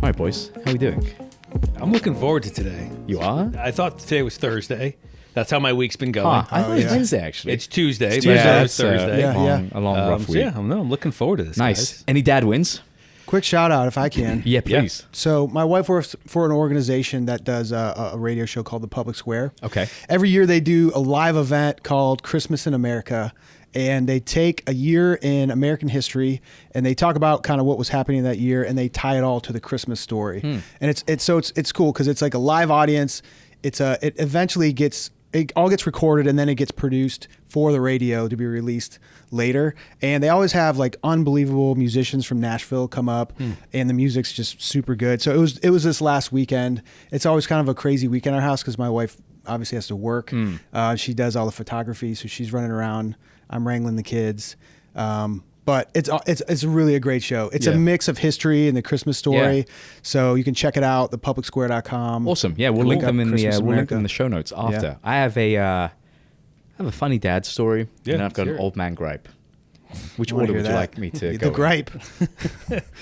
All right, boys. How are we doing? I'm looking forward to today. You are? I thought today was Thursday. That's how my week's been going. I thought it was Wednesday, actually. It's Tuesday. It's but Tuesday. it's Thursday. A long rough week. I'm looking forward to this. Nice. Guys. Any dad wins? Quick shout out if I can. Yeah, please. So my wife works for an organization that does a radio show called The Public Square. Okay. Every year they do a live event called Christmas in America, and they take a year in American history and they talk about kind of what was happening that year, and they tie it all to the Christmas story. And it's cool because it's like a live audience. It all gets recorded and then it gets produced for the radio to be released later. And they always have like unbelievable musicians from Nashville come up, and the music's just super good. So it was this last weekend. It's always kind of a crazy weekend at our house because my wife obviously has to work. She does all the photography, so she's running around. I'm wrangling the kids. But it's really a great show. It's a mix of history and the Christmas story. So you can check it out, thepublicsquare.com. Awesome. Yeah, we'll link them in the show notes after. Yeah. I have a funny dad story, and I've got an old man gripe. Which order would you like me to go? The gripe.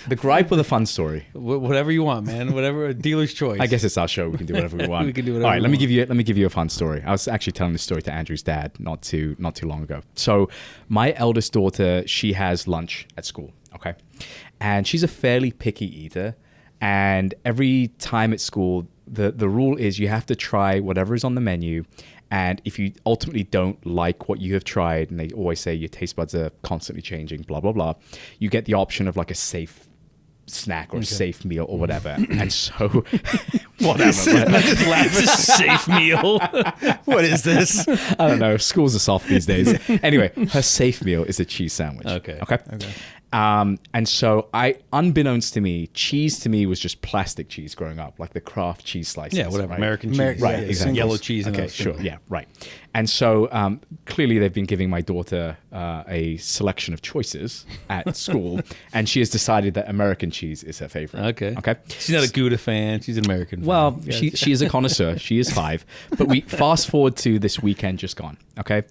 The gripe or the fun story? Whatever you want, man. Whatever, a dealer's choice. I guess it's our show. We can do whatever we want. We can do whatever. All right, let me give you a fun story. I was actually telling this story to Andrew's dad not too long ago. So my eldest daughter, she has lunch at school, okay? And she's a fairly picky eater. And every time at school, the rule is you have to try whatever is on the menu. And if you ultimately don't like what you have tried, and they always say your taste buds are constantly changing, blah, blah, blah, you get the option of like a safe snack or a safe meal or whatever. And so, whatever. It's a safe meal. What is this? I don't know. Schools are soft these days. Anyway, her safe meal is a cheese sandwich. Okay. And so unbeknownst to me, cheese to me was just plastic cheese growing up, like the Kraft cheese slices. Yeah, whatever. Right? American cheese. Right, exactly. Yellow cheese. Okay, sure. Yeah, right. And so clearly they've been giving my daughter a selection of choices at school, and she has decided that American cheese is her favorite. Okay. She's not a Gouda fan. She's an American fan. Well, she is a connoisseur. She is 5. But we fast forward to this weekend just gone, okay?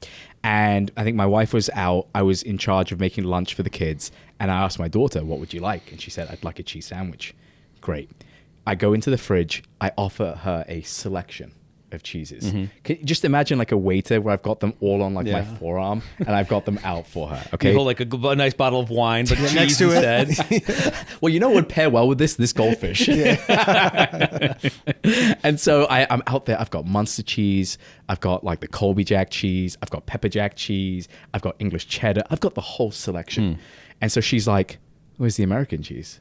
And I think my wife was out. I was in charge of making lunch for the kids. And I asked my daughter, what would you like? And she said, I'd like a cheese sandwich. Great. I go into the fridge. I offer her a selection of cheeses. Just imagine like a waiter where I've got them all on like my forearm and I've got them out for her. Okay. You hold like a nice bottle of wine, but next to it. Well, you know what would pair well with this goldfish. And so I'm out there. I've got Munster cheese. I've got like the Colby Jack cheese. I've got pepper jack cheese. I've got English cheddar. I've got the whole selection. And so she's like, where's the American cheese?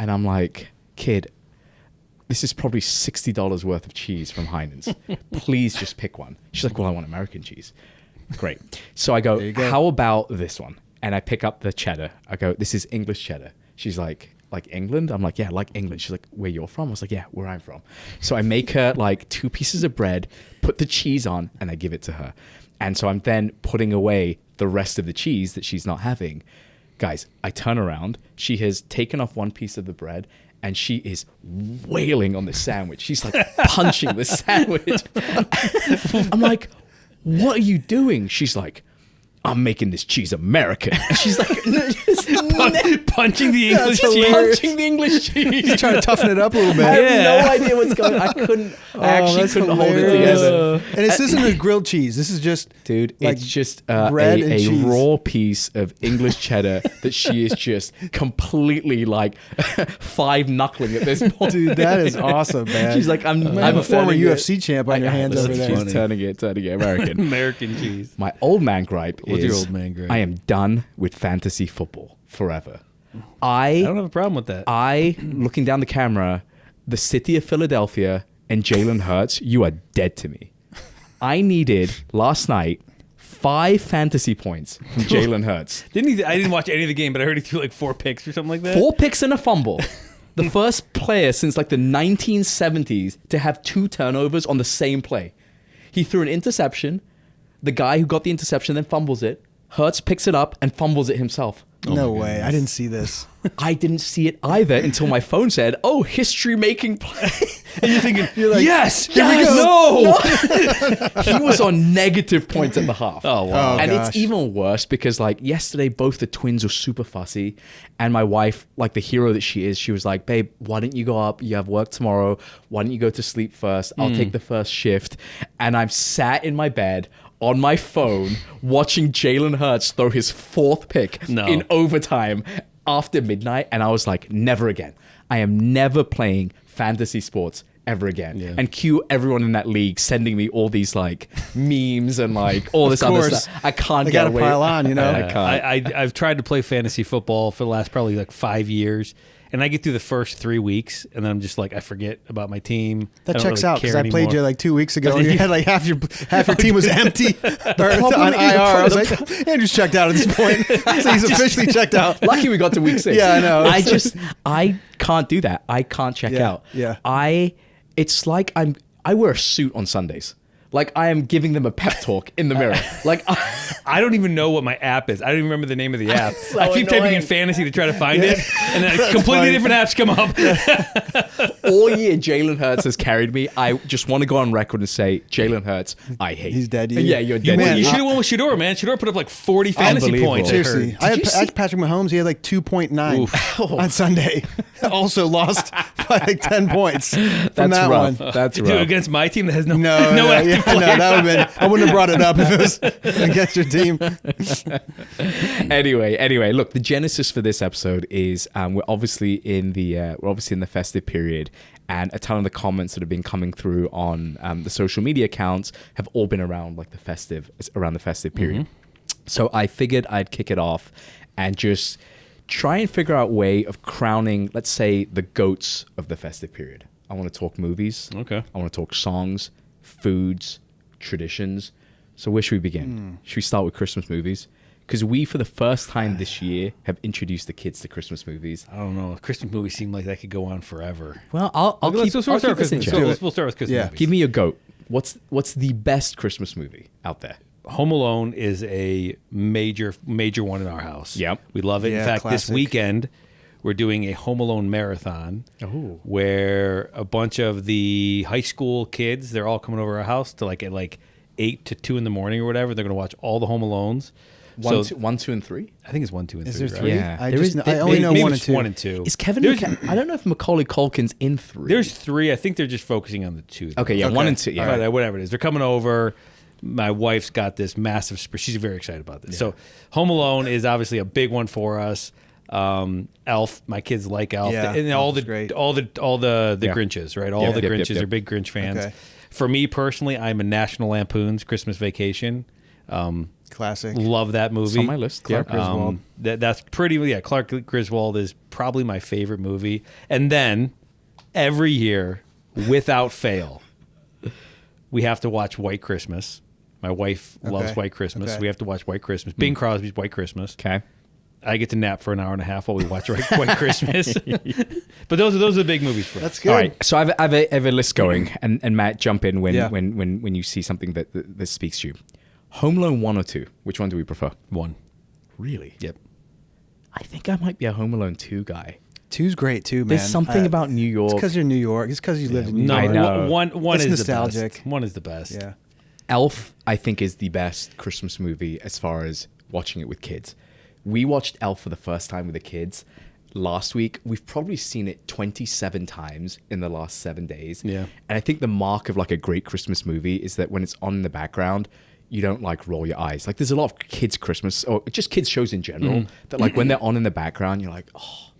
And I'm like, kid, this is probably $60 worth of cheese from Heinen's. Please just pick one. She's like, well, I want American cheese. Great. So I go, how about this one? And I pick up the cheddar. I go, this is English cheddar. She's like England? I'm like, yeah, like England. She's like, where you're from? I was like, yeah, where I'm from. So I make her like 2 pieces of bread, put the cheese on, and I give it to her. And so I'm then putting away the rest of the cheese that she's not having. Guys, I turn around. She has taken off 1 piece of the bread, and she is wailing on the sandwich. She's like punching the sandwich. I'm like, what are you doing? She's like, I'm making this cheese American. And she's like, punching the English cheese. Punching the English cheese. She's trying to toughen it up a little bit. I have no idea what's going on. I actually couldn't hold it together. And this isn't a grilled cheese. This is just, dude, like, it's just bread and a cheese. raw piece of English cheddar that she is just completely like 5-knuckling at this point. Dude, that is awesome, man. She's like, I'm a former UFC champ on your hands over there. She's turning it American. American cheese. My old man gripe What's your old man gripe? I am done with fantasy football forever. I don't have a problem with that. Looking down the camera, the city of Philadelphia and Jalen Hurts, you are dead to me. I needed last night 5 fantasy points from Jalen Hurts. I didn't watch any of the game, but I heard he threw like 4 picks or something like that. 4 picks and a fumble. The first player since like the 1970s to have 2 turnovers on the same play. He threw an interception. The guy who got the interception then fumbles it. Hurts picks it up and fumbles it himself. No way. I didn't see this. I didn't see it either until my phone said, "Oh, history making play." And you're thinking, like, yes, no. He was on negative points at the half. Oh, wow. Oh, And gosh. it's even worse because like yesterday, both the twins were super fussy, and my wife, like the hero that she is, she was like, "Babe, why don't you go up? You have work tomorrow. Why don't you go to sleep first? I'll take the first shift." And I'm sat in my bed on my phone watching Jalen Hurts throw his 4th pick in overtime after midnight, and I was like, never again. I am never playing fantasy sports ever again. Yeah. And cue everyone in that league sending me all these like memes and like all this other course. stuff. I can't They get got to away. pile on, you know? I can't. I've tried to play fantasy football for the last probably like 5 years, and I get through the first 3 weeks, and then I'm just like, I forget about my team. That I don't checks really out because care I played anymore. you like 2 weeks ago, and you had like half your team was empty on problem IR. I was is- like, Andrew's checked out at this point, so he's officially checked out. Lucky we got to week 6. Yeah, I know. I can't do that. I can't check Yeah, out. yeah. It's like I wear a suit on Sundays. Like I am giving them a pep talk in the mirror. Like I don't even know what my app is. I don't even remember the name of the app. So I keep typing in annoying. fantasy to try to find it, and then completely funny. different apps come up. all year Jalen Hurts has carried me. I just want to go on record and say, Jalen Hurts, I hate. He's dead to you. Yeah, you're dead. Man, to You you. should have won with Shador, man. Shador put up like 40 fantasy Unbelievable. points. I heard. Seriously, I you see- had Patrick Mahomes. He had like 2.9 on Sunday. Also lost by like 10 points from That's that rough. one. That's Dude, rough. against my team that has no No, active yeah, no, players. that would have been. I wouldn't have brought it up if it was against your team. Anyway, look, the genesis for this episode is we're obviously in the festive period, and a ton of the comments that have been coming through on the social media accounts have all been around like the festive period. So I figured I'd kick it off and just try and figure out a way of crowning, let's say, the goats of the festive period. I want to talk movies. Okay. I want to talk songs, foods, traditions. So where should we begin? Should we start with Christmas movies? Because we, for the first time this year, have introduced the kids to Christmas movies. I don't know. Christmas movies seem like that could go on forever. Well, I'll Let's keep start with this Christmas. interesting. We'll start with Christmas Yeah. movies. Give me your goat. What's the best Christmas movie out there? Home Alone is a major one in our house. Yep. We love it. Yeah, In fact, this classic. weekend we're doing a Home Alone marathon where a bunch of the high school kids, they're all coming over our house to like at like 8 to 2 in the morning or whatever. They're going to watch all the Home Alones. One, So- 2, and 3? I think it's 1, 2, and 3. Is there right? 3? Yeah. I, There just, is- I only know Maybe 1 and it's 2. 1 and 2. Is Kevin? There's- I don't know if Macaulay Culkin's in 3. There's 3. I think they're just focusing on the 2. Okay, yeah, Okay. 1 and 2. Yeah. But, whatever it is. They're coming over. My wife's got this massive she's very excited about this. So Home Alone is obviously a big one for us. Elf, my kids like Elf. Yeah, And Elf is great. all the Yeah. Grinches, right? All Yeah. the Yep, Grinches yep. are big Grinch fans. Okay. For me personally, I'm a National Lampoon's Christmas Vacation. Classic. Love that movie. It's on my list. Clark Yeah. Griswold. That's pretty. Yeah, Clark Griswold is probably my favorite movie. And then every year, without fail, we have to watch White Christmas. My wife loves Okay. White Christmas. Okay. We have to watch White Christmas. Bing Crosby's White Christmas. Okay. I get to nap for an hour and a half while we watch White Christmas. But those are the big movies for us. That's good. All right, so I have a list going, and Matt, jump in when Yeah. when you see something that speaks to you. Home Alone 1 or 2? Which one do we prefer? 1. Really? Yep. I think I might be a Home Alone 2 guy. 2's great too, man. There's something about New It's York. because you're New York. It's because you lived in New No, I York. know. one It's is nostalgic. the best. 1 is the best. Yeah. Elf, I think, is the best Christmas movie as far as watching it with kids. We watched Elf for the first time with the kids last week. We've probably seen it 27 times in the last 7 days. Yeah. And I think the mark of like a great Christmas movie is that when it's on in the background, you don't like roll your eyes. Like there's a lot of kids Christmas or just kids shows in general that like when they're on in the background, you're like, oh,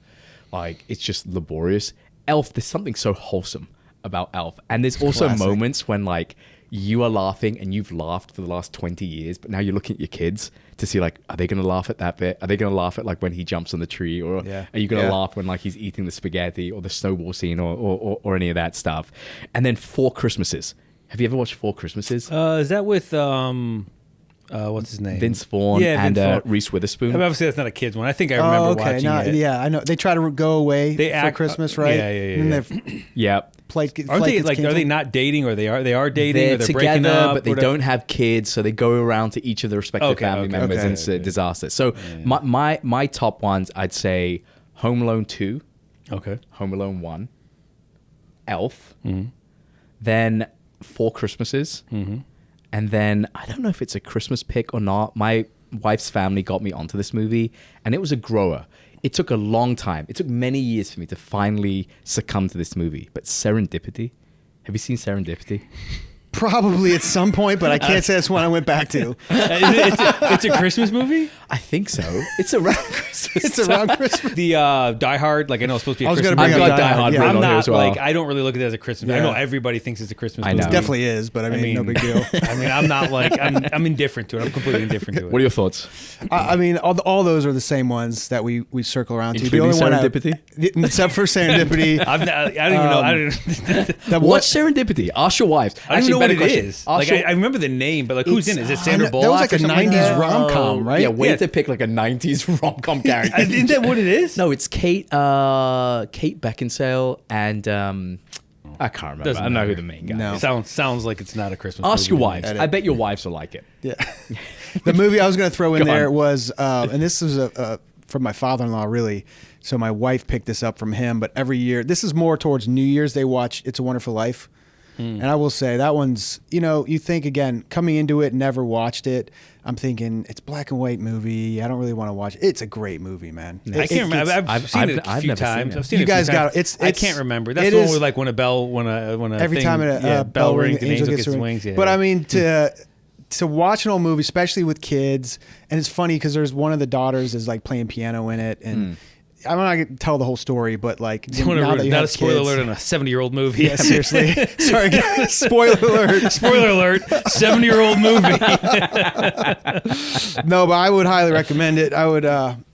like it's just laborious. Elf, there's something so wholesome about Elf. And there's also Classic. moments when like you are laughing and you've laughed for the last 20 years, but now you're looking at your kids to see like, are they going to laugh at that bit? Are they going to laugh at like when he jumps on the tree? Or Yeah. are you going to Yeah. laugh when like he's eating the spaghetti or the snowball scene or any of that stuff? And then 4 Christmases. Have you ever watched 4 Christmases? Is that with what's his name? Vince Vaughn Yeah, and Vince Vaughn. Reese Witherspoon. Obviously, that's not a kid's one. I think I remember watching it. Yeah, I know. They try to go away They for act- Christmas, right? yeah. And then Yeah. Aren't they like? Are they not dating, or they are dating, They're or they're breaking together, up? but they don't have kids, so they go around to each of the respective family members, okay. and it's a disaster. So my top ones, I'd say Home Alone 2, Okay. Home Alone 1, Elf, then Four Christmases, and then I don't know if it's a Christmas pick or not. My wife's family got me onto this movie, and it was a grower. It took a long time. It took many years for me to finally succumb to this movie. But Serendipity, have you seen Serendipity? Probably at some point, but I can't say that's one I went back to. It's a Christmas movie. I think so. It's around Christmas. It's around Christmas. The Die Hard, like I know it's supposed to be. I was Christmas gonna bring movie. up Die Hard, yeah. I'm on here not as well. like I don't really look at it as a Christmas. Yeah. I know everybody thinks it's a Christmas I movie. know. It definitely is, but I mean, no big deal. I mean, I'm not like I'm indifferent to it. I'm completely indifferent to it. What are your thoughts? I mean, all those are the same ones that we circle around to. Including Serendipity? Except for Serendipity. I don't even know. I don't, That Watch Serendipity. Ask your wives. I don't even know what better it question. is. Ask Like your- I remember the name, but like who's in it? Is it I Sandra know- Bullock? that was like or a something 90s that? rom-com, right? Yeah, wait Yeah. to pick like a 90s rom-com character. Isn't that what it is? No, it's Kate Beckinsale and I can't remember. Doesn't I don't know who matter. the main guy No. is. Sounds like it's not a Christmas Ask movie. your wives. Edit. I bet your wives will like it. Yeah. The movie I was going to throw in Go there on. was, and this was from my father-in-law, really. So my wife picked this up from him. But every year, this is more towards New Year's, they watch It's a Wonderful Life. And I will say that one's, you think again, coming into it, never watched it. I'm thinking it's black and white movie. I don't really want to watch it. It's a great movie, man. I can't remember. I've seen it a I've few never seen times. it. I've seen You it a few guys got times. it. I can't remember. That's it the one is- where like when a Every thing, time a bell rings, the an angel gets gets ring. wings. Yeah, But yeah. I mean, to watch an old movie, especially with kids, and it's funny because there's one of the daughters is like playing piano in it, and I'm not gonna tell the whole story, but like now that you not have a spoiler kids, alert on a 70-year-old movie. Yeah, seriously. Sorry, guys. Spoiler alert. Spoiler alert: 70-year-old movie. No, but I would highly recommend it. I would.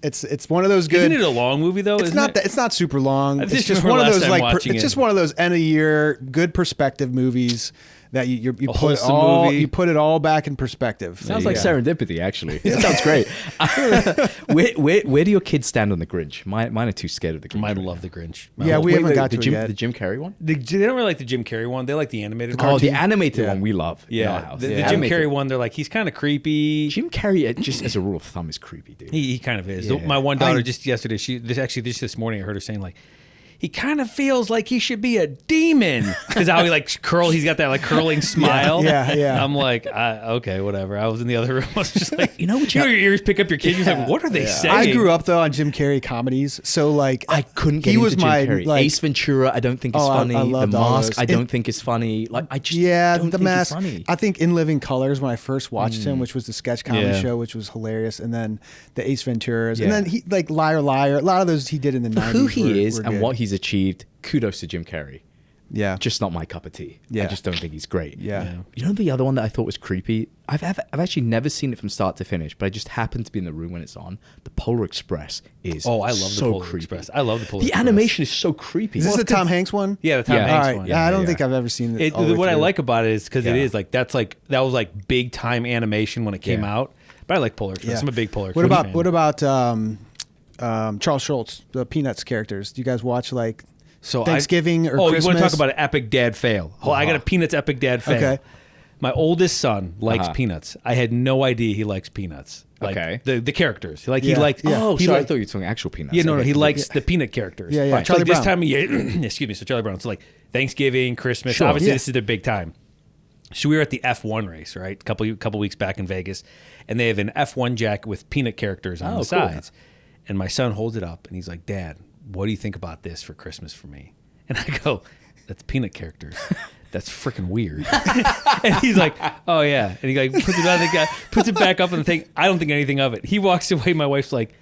It's one of those good. Isn't it a long movie though? It's Isn't not it? that. It's not super long. I It's just just remember one of last those time like. watching It's it. just one of those end of year good perspective movies that you put wholesome all movie. you put it all back in perspective. Sounds like Yeah. Serendipity, actually. That sounds great. where do your kids stand on the Grinch? Mine are too scared of the Grinch. I right love now. the Grinch. Yeah, we haven't got to the it Jim, yet. the Jim Carrey one. They don't really like the Jim Carrey one. They like the animated one. Oh, the cartoon? animated Yeah. one we love. in our Yeah, house. the The Jim animated Carrey one. They're like he's kind of creepy. Jim Carrey, just as a rule of thumb, is creepy, dude. He kind of is. Yeah. My one daughter just yesterday. Just this morning, I heard her saying like, he kind of feels like he should be a demon because how he like he's got that like curling smile. yeah. I'm like, okay, whatever. I was in the other room. I was just like, You know what your ears pick up your kids. You're like, what are they saying? I grew up though on Jim Carrey comedies, so like I couldn't get he into was Jim my Carrey. like Ace Ventura, I don't think is Oh, I funny. The loved all Mask, those. I don't think is funny. Like I just don't The think Mask. it's funny. I think In Living Colors when I first watched him, which was the sketch comedy Yeah. show, which was hilarious, and then the Ace Venturas, Yeah. and then he like Liar Liar. A lot of those he did in the For 90s. who he were- is were and good. what he's achieved, kudos to Jim Carrey. Yeah, Just not my cup of tea. I Yeah. just don't think he's great. yeah. You know the other one that I thought was creepy? I've actually never seen it from start to finish, but I just happened to be in the room when it's on. The Polar Express is Oh, I love so the Polar creepy. Express. I love the Polar The Express. animation is so creepy. Is this the Tom Hanks one? Yeah, the Tom Yeah. Hanks All right. one. Yeah, I don't yeah. think I've ever seen it. It, all the way what I through. like about it is because it Yeah. is like that was like big time animation when it came Yeah. out. But I like Polar Express. Yeah. I'm a big Polar What Express about fan. what about Charles Schultz, the Peanuts characters? Do you guys watch like So Thanksgiving or you Christmas? want to talk about an epic dad fail? Oh, I got a Peanuts epic dad fail. Okay. My oldest son likes Uh-huh. Peanuts. I had no idea he likes Peanuts. Like Okay. the characters. Like he Yeah. liked. Oh, he sorry, I liked- thought you were talking actual peanuts. Yeah, no, Okay. he likes the peanut characters. Yeah, yeah. Right. Charlie so like this Brown. time of year, excuse me, so Charlie Brown. So like Thanksgiving, Christmas, Sure. obviously Yeah. this is the big time. So we were at the F1 race, right? A couple weeks back in Vegas, and they have an F1 jacket with peanut characters on Oh, the cool. sides. And my son holds it up and he's like, "Dad, what do you think about this for Christmas for me?" And I go, "That's peanut characters. That's freaking weird." And he's like, "Oh yeah," and he like puts it back up in the thing. I don't think anything of it. He walks away. My wife's like,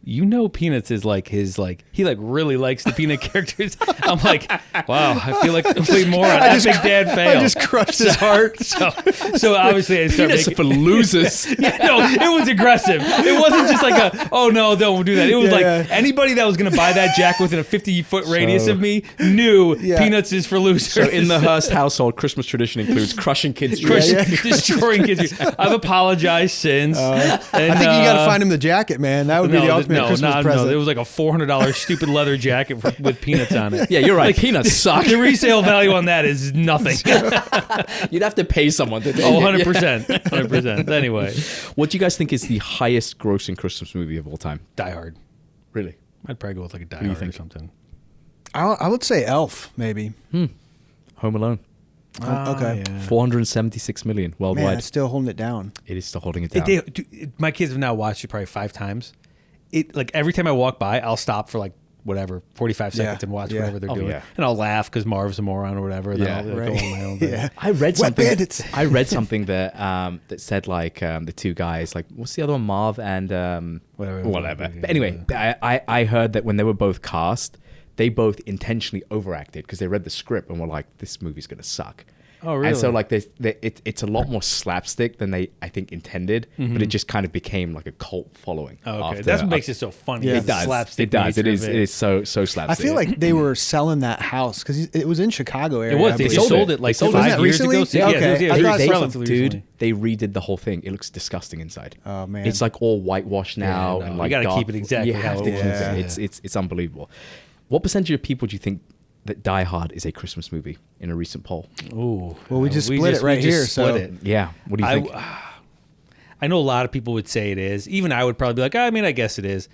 Peanuts is like his he like really likes the Peanut characters. I'm like, wow, I feel like complete moron. Epic dad fail. I just crushed his heart. So obviously I started Peanuts are for losers. Yeah, no, it was aggressive. It wasn't just like a, oh no, don't do that. It was anybody that was going to buy that jacket within a 50-foot radius of me knew Peanuts is for losers. So in the Hearst household, Christmas tradition includes crushing kids' destroying kids. I've apologized since. I think you got to find him the jacket, man. That would be the ultimate Christmas present. No, it was like a $400 stupid leather jacket with Peanuts on it. Yeah, you're right. Peanuts suck. The resale value on that is nothing. You'd have to pay someone to do it. Oh, 100%. 100%. Anyway. What do you guys think is the highest grossing Christmas movie of all time? Die Hard. Really? I'd probably go with like a Die Hard or something. I would say Elf, maybe. Home Alone. Okay. Yeah. 476 million worldwide. Man, it's still holding it down. It is still holding it down. My kids have now watched it probably 5 times. It like every time I walk by, I'll stop for like whatever 45 seconds and watch whatever they're doing, and I'll laugh because Marv's a moron or whatever. Then I'll go on my own thing. I read something. I read something that that said like the two guys, like what's the other one, Marv and whatever. But anyway, I heard that when they were both cast, they both intentionally overacted because they read the script and were like, this movie's gonna suck. Oh, really? And so like it's a lot more slapstick than they I think intended, but it just kind of became like a cult following. Oh, okay, that's what makes it so funny. Yeah. It does. Slapstick It does. It nature of is so slapstick. I feel like they were selling that house because it was in Chicago area. It was. I They believe. sold it like Wasn't that 5 years ago. recently? Yeah, Okay. yeah, I thought it's so. relatively recently. They redid the whole thing. It looks disgusting inside. Oh man, It's like all whitewashed now, no, and you like gotta dark. keep it exactly You how have it to was. keep it. It's unbelievable. What percentage of people do you think that Die Hard is a Christmas movie in a recent poll? Ooh. Well, we just split it right here. Split So it. Yeah. What do you think? I know a lot of people would say it is. Even I would probably be like, I mean, I guess it is.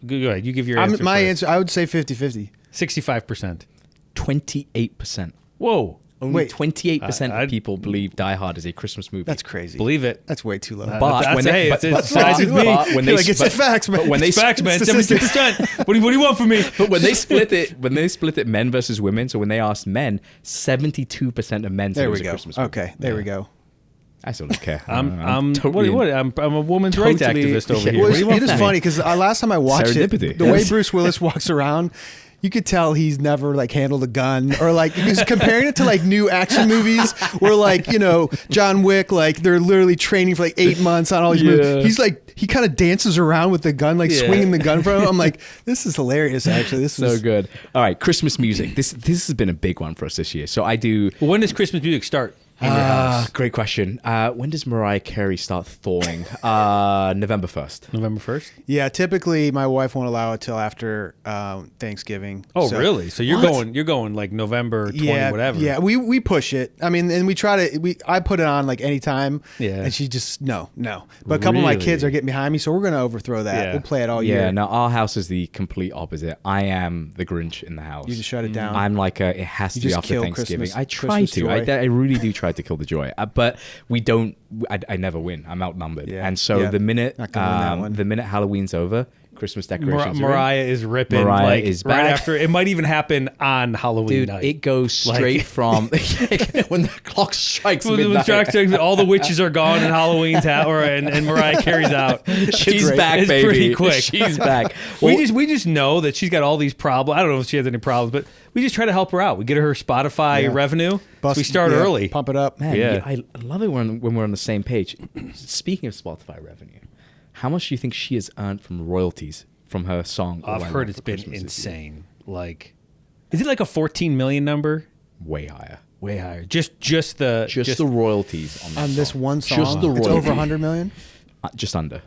Go ahead. You give your answer. my first. answer, I would say 50-50. 65%. 28%. Whoa. Only Wait. 28% of people believe Die Hard is a Christmas movie. That's crazy. Believe it. That's way too low. But when they, it's sides with me. when they, Like, it's the facts, man. But when they It's facts, man. Statistics. 72%. What do you want from me? But when they split it, men versus women. So when they asked men, 72% of men said There it we was a go. Christmas movie. Okay, there we go. I still don't care. I'm totally I'm a woman's rights totally- activist over Yeah. here. Well, What do you want it is from me? funny because last time I watched it, Serendipity. the way Yes. Bruce Willis walks around, you could tell he's never like handled a gun or like he's comparing it to like new action movies where like, you know, John Wick, like they're literally training for like 8 months on all these movies. He's like, he kind of dances around with the gun, like swinging the gun from him. I'm like, this is hilarious. Actually, this So is good. All right, Christmas music. This has been a big one for us this year. So I do. Well, when does Christmas music start in your house? Great question. When does Mariah Carey start thawing? November 1st. November 1st? Yeah, typically my wife won't allow it till after Thanksgiving. Oh, So- really? So you're going like November 20 whatever. Yeah, we push it. I mean, and we try to. I put it on like anytime. Yeah. And she just no. But a couple of my Really? kids are getting behind me, so we're gonna overthrow that. Yeah. We'll play it all Yeah, year. no, our house is the complete opposite. I am the Grinch in the house. You just shut it down. I'm like it has to You be just after kill Thanksgiving. Christmas- I try Christmas to. joy. I really do try to kill the joy. But we don't. I never win. I'm outnumbered. Yeah. And so Yeah. the minute Not gonna win that one. the minute Halloween's over, Christmas decorations. are in. Mariah is ripping. Mariah like, is right back. after. It might even happen on Halloween Dude, night. it goes straight from when the clock strikes When midnight. all the witches are gone and Halloween's out, and Mariah Carey's out. She's great. back, It's baby. pretty quick. She's back. we just know that she's got all these problems. I don't know if she has any problems, but we just try to help her out. We get her Spotify revenue. So we start early. Pump it up. Man, Yeah. I love it when we're on the same page. Speaking of Spotify revenue, how much do you think she has earned from royalties from her song? All I've I heard Want it's for been Christmas Is You? insane. Like, is it like a 14 million number? Way higher. Way higher. Just the royalties on, that On this song. one song, Just the it's royalties. over 100 million. Just under.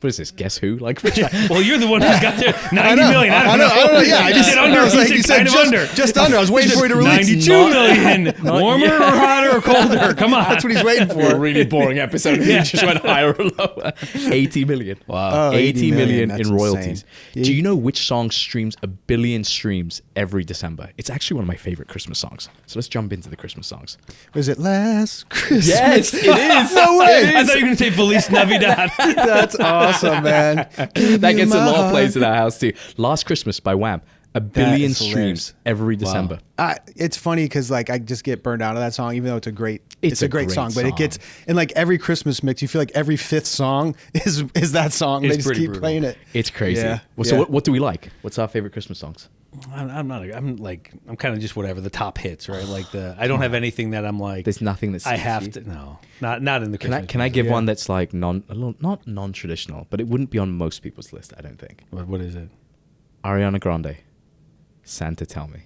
What is this? Guess who? Like, Well, you're the one who's got the 90 million. I don't know. Yeah, I just said under. I was You like, said you said kind of just, under. just under. I was waiting for you to release. 92 million. Warmer or hotter or colder? Come on. That's what he's waiting a for. really boring episode. We just went higher or lower. 80 million. Wow. Oh, 80 million That's in royalties. insane. Do you know which song streams 1 billion streams every December? It's actually one of my favorite Christmas songs. So let's jump into the Christmas songs. Was it last Christmas? Yes, it is. No way. I thought you were going to say Feliz Navidad. That's awesome, man. That gets a lot of plays in our house too. Last Christmas by Wham. 1 billion is hilarious. streams every December. It's funny because like I just get burned out of that song, even though it's a great It's a great great song. But it song. gets in like every Christmas mix, you feel like every fifth song is that song. It's They just pretty keep brutal. playing it. It's crazy. Yeah, Well, so yeah. what do we like? What's our favorite Christmas songs? I'm kind of just whatever the top hits, right? Like I don't have anything that I'm like. There's nothing that I suits have you? to. No, not in the Can I Christmas. give Yeah. one that's like not non-traditional, but it wouldn't be on most people's list, I don't think. What is it? Ariana Grande, Santa Tell Me.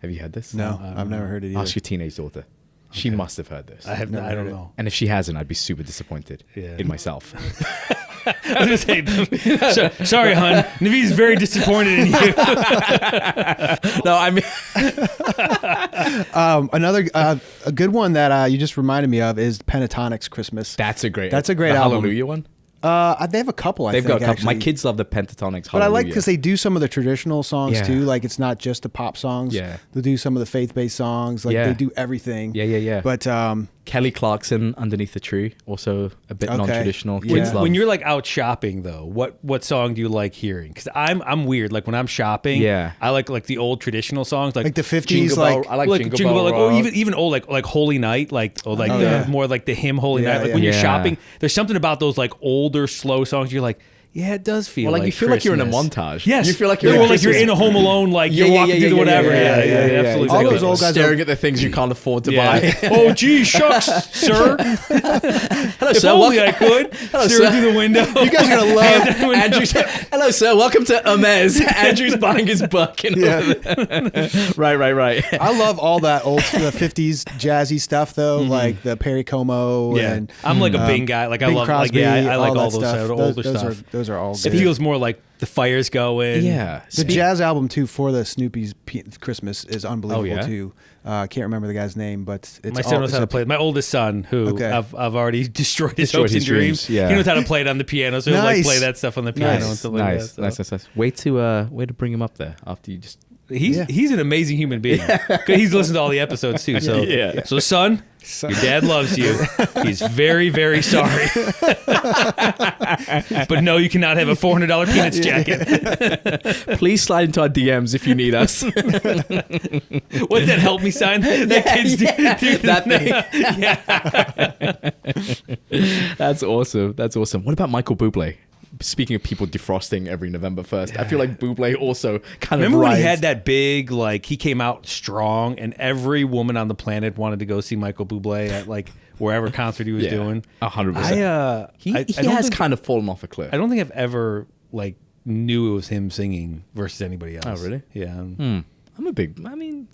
Have you heard this? No, I've never heard it either. Ask your teenage daughter. She must have heard this. I have. Never I don't heard it. know. And if she hasn't, I'd be super disappointed Yeah. in myself. I was gonna say, sorry, hon. Naveed's very disappointed in you. No, I mean, Another a good one that you just reminded me of is Pentatonix Christmas. that's a great That's a great the album. Hallelujah one. They have a couple. They've got a couple. Actually. My kids love the Pentatonics. But I like Hallelujah. because they do some of the traditional songs Yeah. too. Like it's not just the pop songs. Yeah. They do some of the faith-based songs. Like Yeah. they do everything. Yeah. But Kelly Clarkson, Underneath the Tree, also a bit Okay. non-traditional. Yeah. Kids love. When you're like out shopping though, what song do you like hearing? Because I'm weird. Like when I'm shopping, Yeah. I like the old traditional songs, like the 50s, Jingle like Bell- I like Jingle Jingle Bell Bell, like, or Rock. even old like Holy Night, yeah. more like the hymn Holy Yeah, Night. Like yeah. when you're Yeah. shopping, there's something about those like older slow songs. You're like, yeah, it does feel Well, like you feel like you're in a Christmas. montage. Yes, You feel like you're in or a like you're Christmas- in a Home Alone, like you're walking through the whatever. Yeah, absolutely. All Exactly. those old guys staring at the things you can't afford to Yeah. buy. Oh, gee, shucks, sir. Hello, If sir. only Welcome- I could. Hello, Stare sir. through the window. you guys are gonna love. Andrew's, hello, sir. Welcome to Hermes. Andrew's buying his book. And right. I love all that old the 50s jazzy stuff though, like the Perry Como. Yeah, and I'm like a Bing guy. Like I Bing love, Crosby, I like all that those stuff. older those stuff. Those are all It good. feels more like the fire's going. Yeah. The jazz album too for the Snoopy's Christmas is unbelievable Oh, yeah? too. I can't remember the guy's name, but it's My son knows it's how to a- play it. My oldest son, who Okay. I've already destroyed his Destroyed hopes and his dreams. dreams, yeah. He knows how to play it on the piano, so he'll like Nice. play that stuff on the piano and Nice. stuff like Nice. that. So. Way to bring him up there after you just. He's an amazing human being. 'Cause he's listened to all the episodes too. So Yeah. so son, your dad loves you. He's very, very sorry. But no, you cannot have a $400 Peanuts jacket. Please slide into our DMs if you need us. What's that help me sign that kids do? That thing. Yeah. That's awesome. What about Michael Bublé? Speaking of people defrosting every November 1st, I feel like Bublé also kind Remember of when rides. he had that big, like, he came out strong and every woman on the planet wanted to go see Michael Bublé at, like, wherever concert he was doing? 100%. He I don't has think- kind of fallen off a cliff. I don't think I've ever, like, knew it was him singing versus anybody else. Oh, really? Yeah. I'm a big. I mean,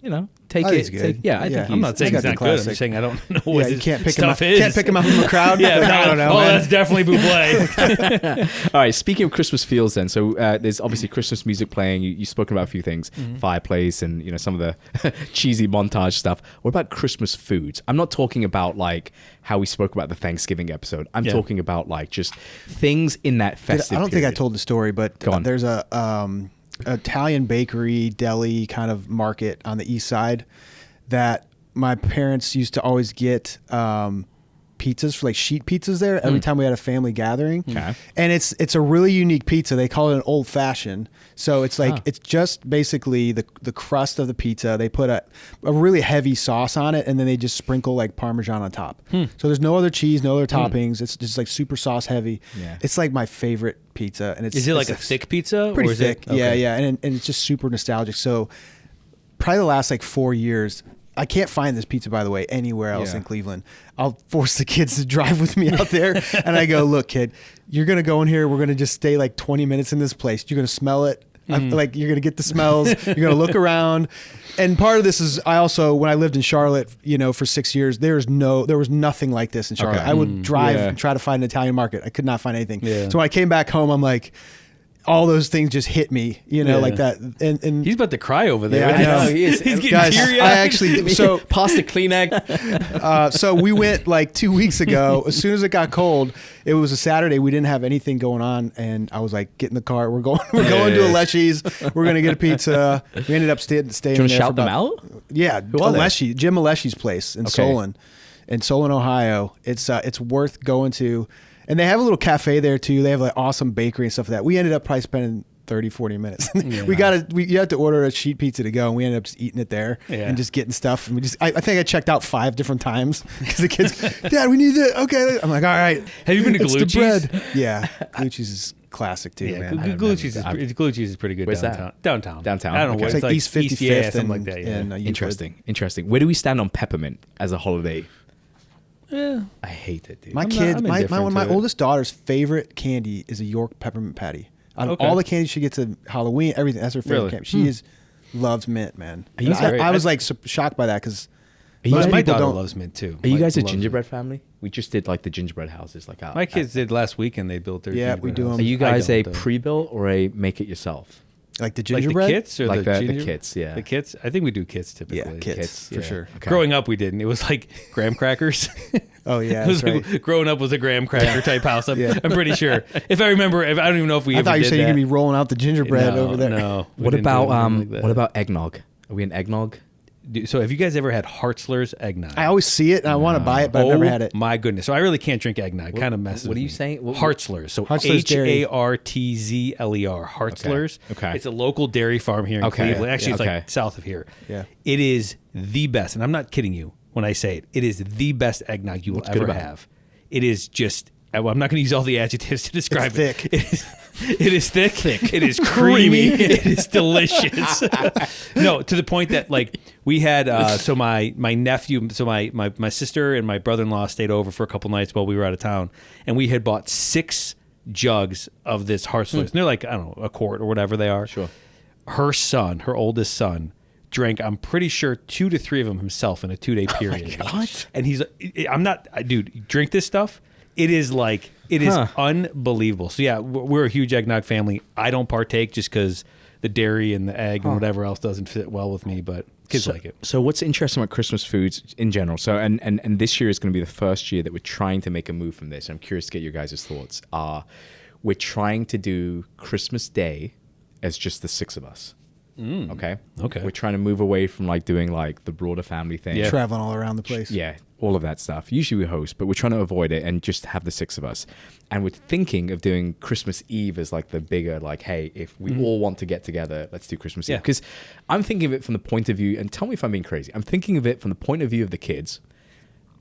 take I think it. he's good. I think Yeah. he's, I'm not saying got he's the not good. I'm classic. just saying I don't know Yeah, what you his can't pick him stuff up. is. Can't pick him out from a crowd. Yeah, Like, I don't know. Oh, man. that's definitely Bublé. All right. Speaking of Christmas feels, then, so there's obviously Christmas music playing. You've spoken about a few things, fireplace, and some of the cheesy montage stuff. What about Christmas foods? I'm not talking about like how we spoke about the Thanksgiving episode. I'm talking about like just things in that festive. I don't think I period. told the story, but Go on. there's a Italian bakery deli kind of market on the east side that my parents used to always get pizzas for like sheet pizzas there every time we had a family gathering. Okay. And it's a really unique pizza. They call it an old fashioned. So it's like it's just basically the crust of the pizza. They put a really heavy sauce on it and then they just sprinkle like Parmesan on top. So there's no other cheese, no other toppings. It's just like super sauce heavy. Yeah. It's like my favorite pizza. And it's Is it like it's a thick pizza? pretty or is thick. It, okay. Yeah. And it's just super nostalgic. So probably the last like 4 years, I can't find this pizza, by the way, anywhere else Yeah. in Cleveland. I'll force the kids to drive with me out there. And I go, look, kid, you're going to go in here. We're going to just stay like 20 minutes in this place. You're going to smell it. Like you're going to get the smells. You're going to look around. And part of this is I also, when I lived in Charlotte, for 6 years, there was nothing like this in Charlotte. Okay. I would drive Yeah. and try to find an Italian market. I could not find anything. Yeah. So when I came back home, I'm like, all those things just hit me, like that. And He's about to cry over there. Yeah, I know. He is. He's getting guys, teary-eyed. I actually, so Pass the Kleenex. so we went like 2 weeks ago. As soon as it got cold, it was a Saturday. We didn't have anything going on, and I was like, "Get in the car. We're going to Aleshi's. We're gonna get a pizza." We ended up staying. Do you there want to for shout them about- out? Yeah, are they? Aleshi, Jim Aleshi's place in Solon, Ohio. It's worth going to, and they have a little cafe there too. They have like awesome bakery and stuff like that. We ended up probably spending 30, 40 minutes. You had to order a sheet pizza to go, and we ended up just eating it there and just getting stuff. And I think I checked out 5 different times because the kids, Dad, we need it. Okay. I'm like, all right. Have you been to It's the Galucci's? bread. Yeah. Galucci's is classic too, man. Galucci's is pretty good. Where's downtown. that? Downtown. Downtown. I don't know Okay. where It's like East 55th yeah, something like that. Yeah. Interesting. Where do we stand on peppermint as a holiday? Yeah. I hate it, dude. My I'm kids, my indifferent to it. oldest daughter's favorite candy is a York peppermint patty. Out of all the candy she gets at Halloween, everything, that's her favorite Really? candy. She loves mint, man. you guys- I was like shocked by that because guys- My people daughter don't. loves mint too. Are you guys a Loves gingerbread family? We just did like the gingerbread houses, like out. My kids did last weekend. They built their. Yeah, we gingerbread do house. Are you I guys a don't, though. pre-built or a make it yourself? Like the like gingerbread? the kits or Like the ginger- kits, yeah. The kits. I think we do kits typically. Yeah, kits, for sure. Okay. Growing up, we didn't. It was like graham crackers. Oh yeah, It was that's like- right. growing up was a graham cracker type house. I'm, Yeah. I'm pretty sure. If I remember, I don't even know if we I ever thought you did said you're that. gonna be rolling out the gingerbread over there. No. we What didn't do about anything like that. what about eggnog? Are we an eggnog? So have you guys ever had Hartzler's eggnog? I always see it and I want to buy it, but I've never had it. My goodness. So I really can't drink eggnog. Kind of messes what are with you me. saying? What- Hartzler's. So Hartzler's dairy. Hartzler. Hartzler's. Okay. It's a local dairy farm here in Okay. Cleveland. Actually, it's Okay. like south of here. Yeah. It is the best. And I'm not kidding you when I say it. It is the best eggnog you will What's good ever about it? have. It is just, I'm not going to use all the adjectives to describe It's it. It is thick. It is creamy. It is delicious. No, to the point that like we had so my nephew, so my sister and my brother-in-law stayed over for a couple nights while we were out of town, and we had bought 6 jugs of this Hartzler's. And they're like, I don't know, a quart or whatever they are. Sure. Her son, her oldest son, drank, I'm pretty sure 2 to 3 of them himself in a 2-day period. What? And he's, I'm not, dude, drink this stuff. It is like, it is unbelievable. So yeah, we're a huge eggnog family. I don't partake just because the dairy and the egg and whatever else doesn't fit well with me, but kids like it. So what's interesting about Christmas foods in general? So and this year is going to be the first year that we're trying to make a move from this. I'm curious to get your guys' thoughts. We're trying to do Christmas Day as just the 6 of us. Okay. We're trying to move away from like doing like the broader family thing. Yeah. Traveling all around the place. Yeah, all of that stuff. Usually we host, but we're trying to avoid it and just have the 6 of us. And we're thinking of doing Christmas Eve as like the bigger, like, hey, if we all want to get together, let's do Christmas Eve. Yeah. Because I'm thinking of it from the point of view, and tell me if I'm being crazy. I'm thinking of it from the point of view of the kids.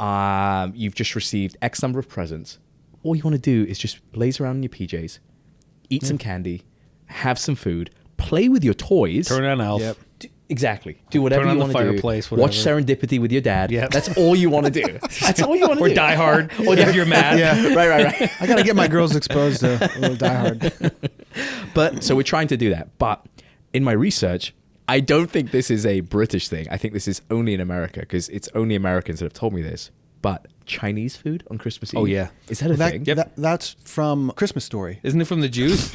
You've just received X number of presents. All you want to do is just laze around in your PJs, eat some candy, have some food, play with your toys. Turn on Elf. Yep. Exactly. Do whatever Turn on you the want to do. fireplace, Watch whatever. Serendipity with your dad. Yep. That's all you want to do. That's all you want to Or do. Die Hard, or if you're mad. Yeah. Right. I gotta get my girls exposed to a little Die Hard. But so we're trying to do that. But in my research, I don't think this is a British thing. I think this is only in America because it's only Americans that have told me this. But Chinese food on Christmas Eve. Oh, yeah. Is that a thing? That's from Christmas Story. Isn't it from the Jews?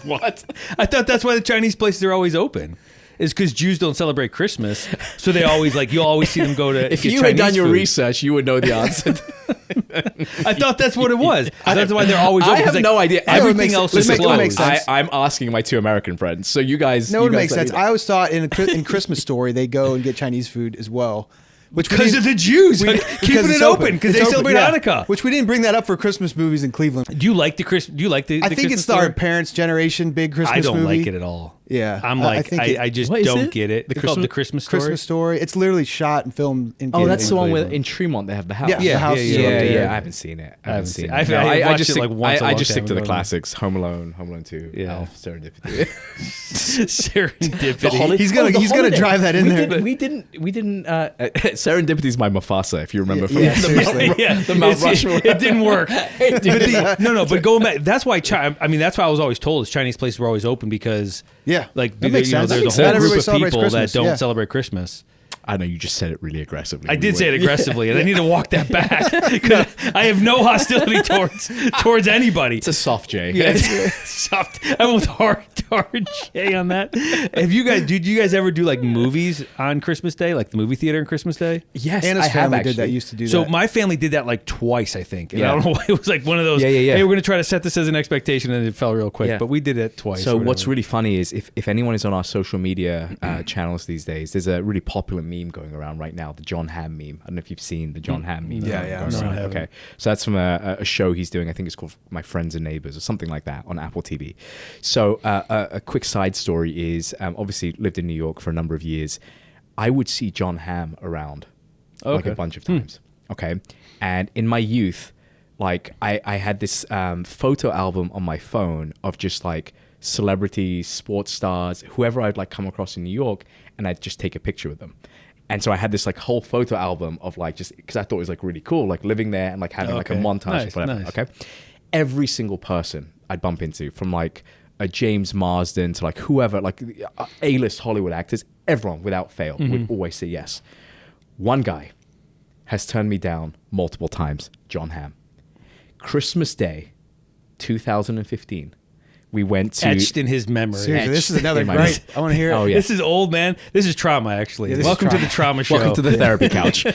What? I thought that's why the Chinese places are always open. Is because Jews don't celebrate Christmas, so they always like you'll always see them go to. If get you had done Chinese your food. research, you would know the answer. I thought that's what it was. That's why they're always. I open. have It's no like, idea. Everything else is listen, it closed. makes sense. I'm asking my 2 American friends. So you guys. No, you it guys makes let me sense. know. I always thought in Christmas Story they go and get Chinese food as well. Which we Because didn't- of the Jews, we- like, because keeping it's it open because It's they open, celebrate yeah. Hanukkah. Which we didn't bring that up for Christmas movies in Cleveland. Do you like the Chris? Do you like the? I think Christmas it's our story? parents' generation big Christmas I don't movie. like it at all. Yeah. I'm I like, think I just What is don't it? get it. The It's called Christmas- the Christmas story. Christmas Story. It's literally shot and filmed in. Oh, that's in the one Cleveland. where in Tremont they have the house. Yeah, the house is yeah, up there. yeah. I haven't seen it. I haven't seen it. I've No, watched I it, just like, stick, once a I long just time stick to the ago. classics: Home Alone, Home Alone 2, Yeah. Elf, Serendipity. Serendipity. He's gonna drive that in we there. We didn't. Serendipity is my Mufasa, if you remember from Yeah, the seriously. Mount, Yeah, the Mount it's- Rushmore. It didn't work. But going back, that's why. That's why I was always told is Chinese places were always open because That there- makes sense. there's a Not whole everybody group of celebrates people that Christmas, don't yeah. celebrate Christmas. I know you just said it really aggressively. I did say it aggressively, and I need to walk that back. 'Cause I have no hostility towards anybody. It's a soft J. Yeah, soft. I went with hard J on that. Did you guys ever do like movies on Christmas Day, like the movie theater on Christmas Day? Yes, Anna's I have family actually. did that. Used to do So that. my family did that like twice, I think. And Yeah. I don't know why it was like one of those. Yeah. Hey, we're gonna try to set this as an expectation, and it fell real quick. Yeah. But we did it twice. So or what's whatever. really funny is if anyone is on our social media channels these days, there's a really popular meme meme going around right now, the John Hamm meme. I don't know if you've seen the John Hamm meme. Yeah. Going No, I around. haven't. Okay. So that's from a show he's doing. I think it's called My Friends and Neighbors or something like that on Apple TV. So a quick side story is obviously lived in New York for a number of years. I would see John Hamm around like a bunch of times. Okay. And in my youth, like I had this photo album on my phone of just like celebrities, sports stars, whoever I'd like come across in New York, and I'd just take a picture with them. And so I had this like whole photo album of like, just because I thought it was like really cool, like living there and like having like a montage of whatever. Nice. Okay. Every single person I'd bump into, from like a James Marsden to like whoever, like A-list Hollywood actors, everyone without fail would always say yes. One guy has turned me down multiple times, John Hamm. Christmas Day, 2015. We went to... Etched in his memory. Seriously, this is another in my great. I want to hear it. Oh, yeah. This is old, man. This is trauma, actually. Yeah, this is Welcome to trauma. the trauma show. Welcome to the therapy couch.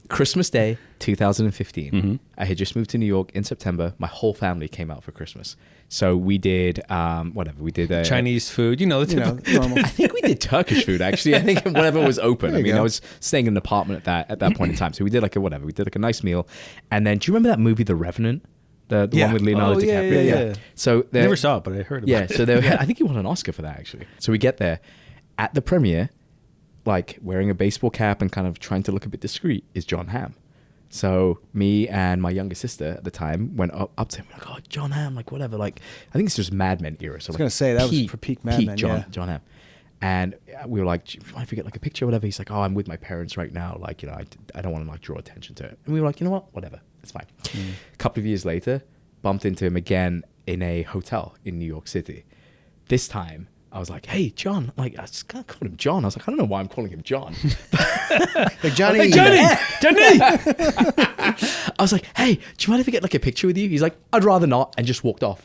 Christmas Day, 2015. I had just moved to New York in September. My whole family came out for Christmas. So we did, whatever. We did... Chinese food. You know, the typical. Normal. I think we did Turkish food, actually. I think whatever was open. There I you mean, go. I was staying in an apartment at that point in time. So we did like a whatever. We did like a nice meal. And then, do you remember that movie, The Revenant? The Yeah. one with Leonardo Oh, yeah, DiCaprio? yeah. So there, Never saw it, but I heard about Yeah, it. so I think he won an Oscar for that, actually. So we get there. At the premiere, like wearing a baseball cap and kind of trying to look a bit discreet, is John Hamm. So me and my younger sister at the time went up to him, like, oh, John Hamm, like whatever. Like, I think it's just Mad Men era. So I was gonna say, that was for peak Mad Men, John, yeah. John Ham. And we were like, do you mind if we get like a picture or whatever? He's like, oh, I'm with my parents right now. Like, you know, I don't want to like draw attention to it. And we were like, you know what? Whatever. It's fine. A couple of years later, bumped into him again in a hotel in New York City. This time, I was like, hey, John. Like, I just kind of called him John. I was like, I don't know why I'm calling him John. Like Johnny. Johnny! I was like, hey, do you mind if I get like a picture with you? He's like, I'd rather not, and just walked off.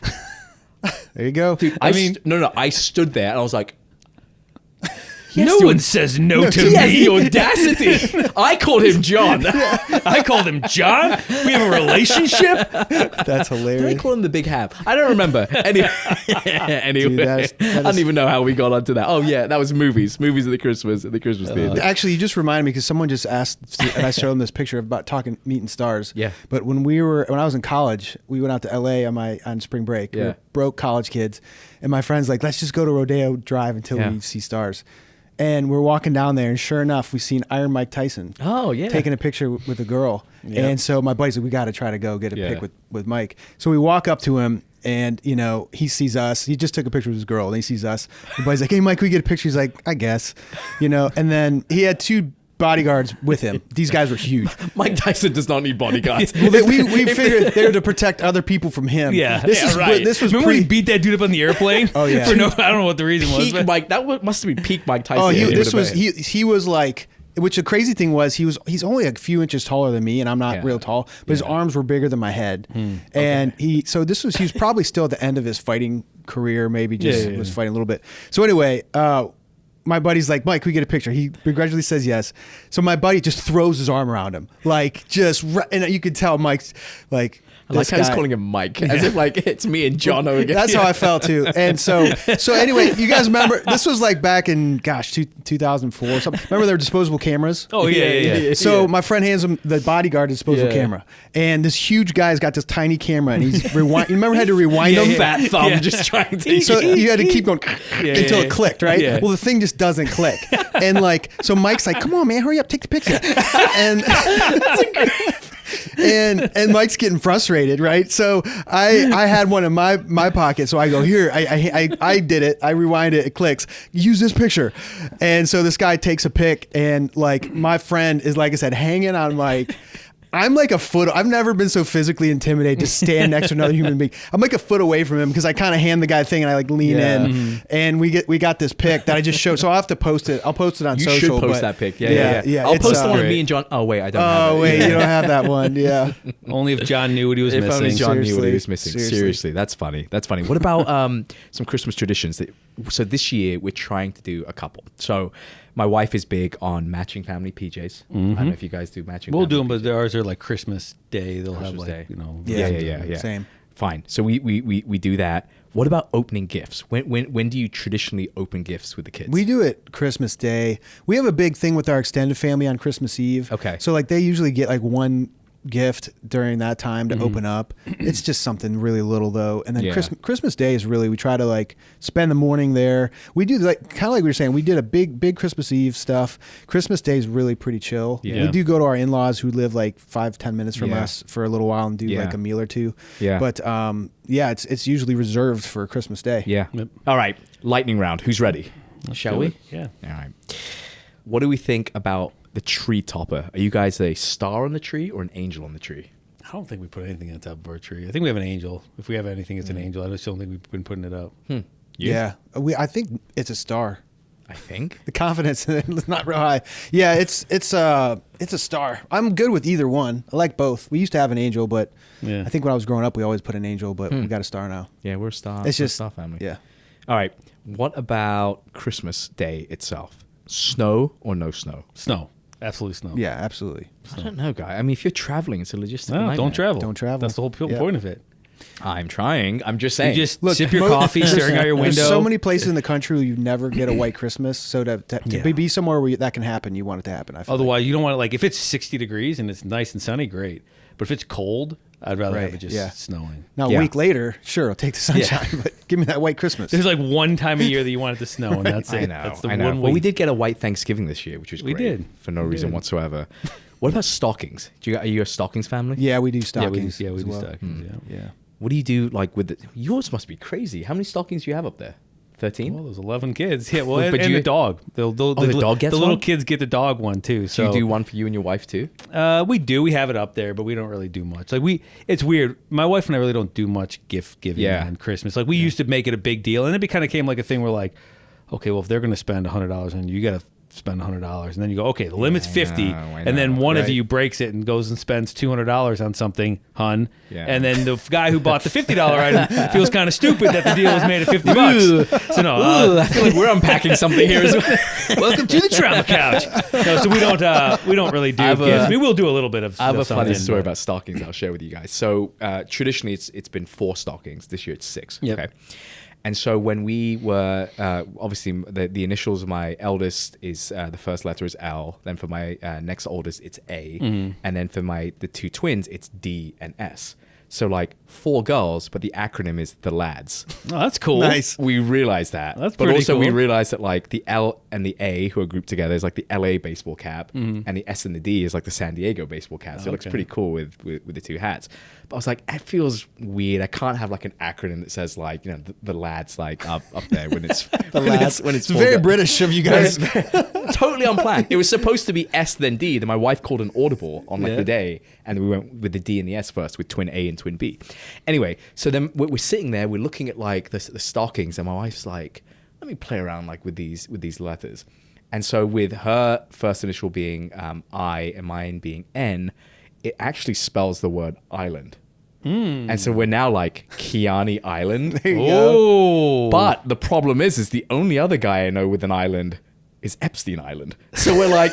There you go. I stood there and I was like, No one says no to he has me. the audacity. I called him John. I called him John. We have a relationship. That's Did I hilarious. call him the Big Ham? I don't remember. Anyway, that I don't is- even know how we got onto that. Oh yeah, that was movies at the Christmas theater. Actually, you just reminded me because someone just asked, and I showed them this picture about meeting stars. Yeah. But when I was in college, we went out to LA on spring break. We Yeah. were broke college kids, and my friends like, let's just go to Rodeo Drive until Yeah. we see stars. And we're walking down there, and sure enough, we seen Iron Mike Tyson. Oh, yeah. Taking a picture with a girl. Yeah. And so my buddy's like, we got to try to go get a Yeah. pic with Mike. So we walk up to him, and you know, he sees us. He just took a picture with his girl, and he sees us. My buddy's like, hey, Mike, can we get a picture? He's like, I guess. You know, and then he had two bodyguards with him. These guys were huge. Mike Tyson does not need bodyguards. Well, we figured they were to protect other people from him. Yeah, This right. This was Remember when he pre. beat that dude up on the airplane? Oh, yeah. For no, I don't know what the reason was. Peak But Mike. Must have been peak Mike Tyson. Oh, It this would've was been. he was like. Which the crazy thing was, he's only a few inches taller than me, and I'm not Yeah. real tall. But his arms were bigger than my head, and he was probably still at the end of his fighting career, maybe just Yeah. was fighting a little bit. So anyway, my buddy's like, Mike, can we get a picture? He begrudgingly says yes. So my buddy just throws his arm around him, like and you could tell Mike's like. I like this how he's guy- calling him Mike, as if like it's me and Jono again. That's how I felt too. And so anyway, you guys remember this was like back in 2004 or something. Remember their disposable cameras? oh yeah. So my friend hands him the bodyguard a disposable Yeah. camera, and this huge guy's got this tiny camera, and he's rewind. You remember how to rewind Yeah, him? yeah. fat thumb just trying to. So you had to keep going until yeah. it clicked, right? Yeah. Well, the thing just doesn't click, and like so, Mike's like, "Come on, man, hurry up, take the picture," and. And Mike's getting frustrated, right? So I had one in my pocket, so I go here. I did it. I rewind it. It clicks. Use this picture, and so this guy takes a pic, and like my friend is like I said, hanging on Mike. I'm like a foot. I've never been so physically intimidated to stand next to another human being. I'm like a foot away from him because I kind of hand the guy a thing and I like lean Yeah. in, and we got this pic that I just showed. So I'll have to post it. I'll post it on You social. should post but- that pic. Yeah. I'll it's, post the one of great. me and John. Oh wait, I don't. have Oh it. wait, you don't have that one. Yeah. Only if John knew what he was If missing. only John knew what Seriously. he was missing. Seriously. Seriously, that's funny. That's funny. What about some Christmas traditions? So this year we're trying to do a couple. So my wife is big on matching family PJs. I don't know if you guys do matching. We'll family do them, but ours are like Christmas Day. They'll have Christmas like Day. you know. Yeah. Same. Fine. So we do that. What about opening gifts? When do you traditionally open gifts with the kids? We do it Christmas Day. We have a big thing with our extended family on Christmas Eve. Okay. So like they usually get like one gift during that time to open up. It's just something really little though. And then Yeah. Christmas Day is really, we try to like spend the morning there. We do like kind of like we were saying, we did a big Christmas Eve stuff. Christmas Day is really pretty chill. Yeah. We do go to our in-laws who live like 5-10 minutes from Yeah. us for a little while and do Yeah. like a meal or two. Yeah. But yeah, it's usually reserved for Christmas Day. Yeah. Yep. All right. Lightning round. Who's ready? Shall do we? it. Yeah. All right. What do we think about the tree topper? Are you guys a star on the tree or an angel on the tree? I don't think we put anything on top of our tree. I think we have an angel. If we have anything, it's an angel. I just don't think we've been putting it up. You? Yeah. I think it's a star. I think. The confidence in it is not real high. Yeah, it's a star. I'm good with either one. I like both. We used to have an angel, but Yeah. I think when I was growing up, we always put an angel, but we got a star now. Yeah, we're a star. It's we're a just star family. Yeah. All right. What about Christmas Day itself? Snow or no snow? Snow. Absolutely snow. Yeah, absolutely. I don't know, guy. I mean, if you're traveling, it's a logistical No, nightmare. don't travel. Don't travel. That's the whole Yeah. point of it. I'm trying. I'm just You saying. just sip your coffee, staring out your window. There's so many places in the country where you never get a white Christmas. So to Yeah. be somewhere where that can happen, you want it to happen. I feel Otherwise, you don't want to, like, if it's 60 degrees and it's nice and sunny, great. But if it's cold, I'd rather have Right, it just yeah. snowing. Now, Yeah. a week later, sure, I'll take the sunshine, but give me that white Christmas. There's like one time a year that you want it to snow, and that's it. I know. That's the I know. one Well, we week. did get a white Thanksgiving this year, which was We great. did. For no We reason did. whatsoever. What about stockings? Are you a stockings family? Yeah, we do Yeah, stockings. we as do well. stockings, yeah. Yeah. What do you do like with yours must be crazy. How many stockings do you have up there? 13? Well, there's 11 kids. Yeah, well, But and you- the dog. The dog gets the little one? kids get the dog one too. Do So you do one for you and your wife too? we do. We have it up there, but we don't really do much. Like it's weird. My wife and I really don't do much gift giving Yeah. on Christmas. Like we used to make it a big deal, and it kind of came like a thing where like, okay, well if they're going to spend $100 on you, got to spend $100, and then you go, okay, the limit's 50, I and then know, one of right? you breaks it and goes and spends $200 on something, hun, Yeah. and then the guy who bought the $50 item feels kind of stupid that the deal was made at $50. So no, I feel like we're unpacking something here as well. welcome to the trauma couch. No, so we don't really do I have a- gifts. We will do a little bit of. I have a something, funny story but- about stockings I'll share with you guys. So traditionally it's been 4 stockings. This year it's 6. Yep. Okay. And so when we were, obviously the initials of my eldest is, the first letter is L. Then for my next oldest, it's A. And then for the 2 twins, it's D and S. So like 4 girls, but the acronym is the lads. Oh, that's cool. Nice. We realized that. That's but pretty also we cool. realized that like the L and the A who are grouped together is like the LA baseball cap, and the S and the D is like the San Diego baseball cap. So it looks Okay. pretty cool with the 2 hats. But I was like, it feels weird. I can't have like an acronym that says like, the lads like up there when it's The lads. when it's It's very four girls. British of you guys. Totally unplanned. It was supposed to be S then D. Then my wife called an audible on like Yeah. the day, and we went with the D and the S first with twin A and twin B. Anyway, so then we're sitting there, we're looking at like the stockings, and my wife's like, "Let me play around like with these letters." And so with her first initial being I and mine being N, it actually spells the word island. And so we're now like Kiani Island. Oh, But the problem is the only other guy I know with an island is Epstein Island. So we're like,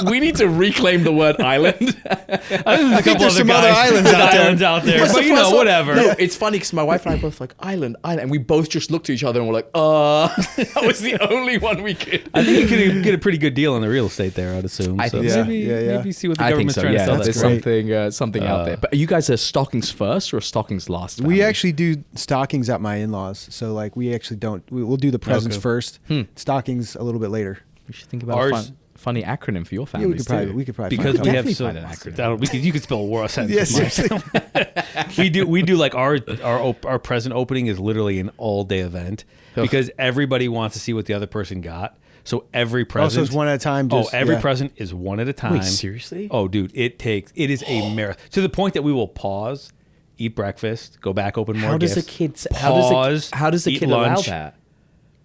we need to reclaim the word island. I think there's some other islands out there. but you know, whatever. No, it's funny because my wife and I both like island, and we both just looked at each other and we're like, that was the only one we could. I think you could get a pretty good deal on the real estate there. I'd assume. I So think so. maybe, Yeah. maybe see what the I think government's so. trying Yeah, to sell there's that for. something out there. But are you guys a stockings first or a stockings last? We family? actually do stockings at my in-laws. So like we actually don't. We'll do the presents Okay. first. Stockings a little bit later. We should think about Ours- a funny acronym for your Yeah, family. we could probably Because find we a have definitely so find an acronym. you could spell war sentence. Yes, with mine. seriously. we do like our present opening is literally an all day event because everybody wants to see what the other person got. So every Oh, present. so it's one at a time. Just, every yeah. present is one at a time. Wait, seriously? Oh, dude, it is a marathon to the point that we will pause, eat breakfast, go back, open more. How does a gifts, kid? Pause. How does a eat kid allow lunch. that?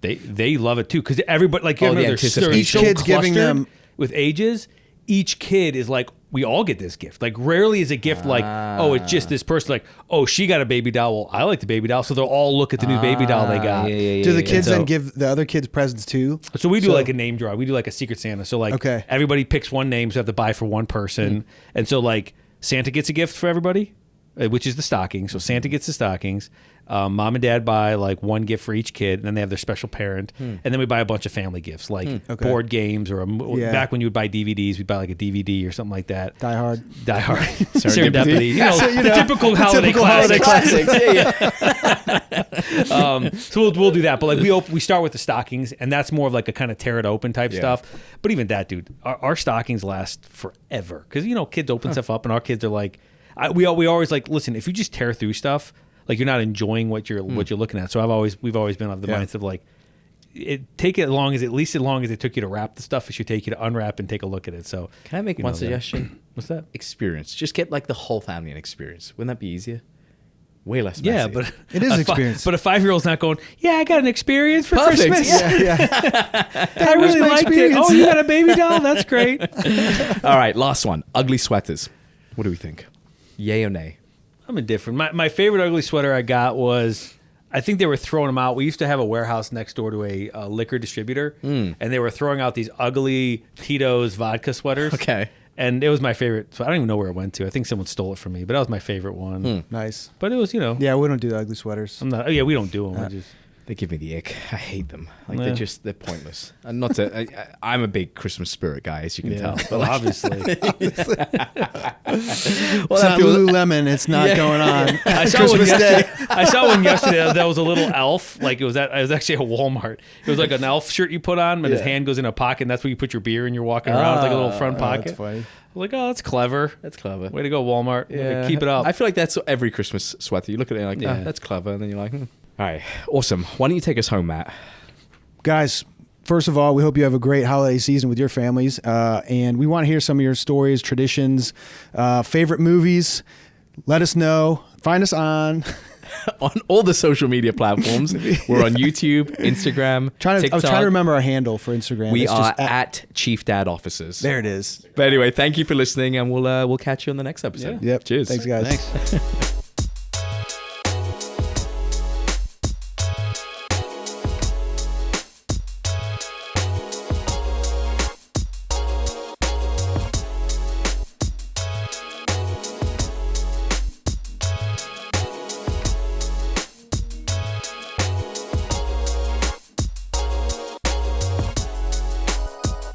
They love it too because everybody like Oh, you know, the they're anticipation. Each kid's giving clustered them- with ages. Each kid is like, we all get this gift. Like rarely is a gift like, oh, it's just this person. Like, oh, she got a baby doll. Well, I like the baby doll, so they'll all look at the new baby doll they got. Do the kids So- then give the other kids presents too? So we do like a name draw. We do like a Secret Santa. So like Okay. everybody picks one name, so you have to buy for one person. And so like Santa gets a gift for everybody. which is the stocking. So Santa gets the stockings. Mom and dad buy like one gift for each kid, and then they have their special parent. And then we buy a bunch of family gifts, like Okay. board games or back when you would buy DVDs, we'd buy like a DVD or something like that. Die Hard. Die Hard. Serendipity. You know, So, the typical holiday classics. classics. Yeah. So we'll do that, but like we start with the stockings, and that's more of like a kind of tear it open type stuff. But even that, dude, our stockings last forever because you know kids open stuff up, and our kids are like, we always like listen. If you just tear through stuff, like you're not enjoying what you're looking at. So we've always been of the mindset of like, take it at least as long as it took you to wrap the stuff. It should take you to unwrap and take a look at it. So Can I make one suggestion? What's that? Experience. Just get like the whole family an experience. Wouldn't that be easier? Way less messy. Yeah, but It is experience. But a 5-year-old's not going, yeah, I got an experience for Perfect. Christmas. Yeah. I really my liked it. experience. Oh, you got a baby doll? That's great. All right, last one. Ugly sweaters. What do we think? Yay or nay? I'm indifferent. My favorite ugly sweater I got was, I think they were throwing them out. We used to have a warehouse next door to a liquor distributor, and they were throwing out these ugly Tito's vodka sweaters. Okay. And it was my favorite. So I don't even know where it went to. I think someone stole it from me, but that was my favorite one. Nice. But it was, you know. Yeah, we don't do the ugly sweaters. I'm not. Yeah, we don't do them. We just. They give me the ick. I hate them. Like Yeah. they're pointless. And not to. I'm a big Christmas spirit guy, as you can tell. Well, obviously. It's not Lululemon. It's not going on. I saw one yesterday. I saw one yesterday that was a little elf. Like it was actually a Walmart. It was like an elf shirt you put on, but his hand goes in a pocket, and that's where you put your beer, and you're walking around with like a little front pocket. That's funny. I'm like, oh, that's clever. That's clever. Way to go, Walmart. Yeah, keep it up. I feel like that's every Christmas sweater. You look at it and you're like, that's clever. And then you're like, All right. Awesome. Why don't you take us home, Matt? Guys, first of all, we hope you have a great holiday season with your families. And we want to hear some of your stories, traditions, favorite movies. Let us know. Find us on all the social media platforms. We're on YouTube, Instagram, TikTok. I was trying to remember our handle for Instagram. We It's are just at Chief Dad Officers. There it is. But anyway, thank you for listening, and we'll catch you on the next episode. Yep. Cheers. Thanks, guys. Thanks.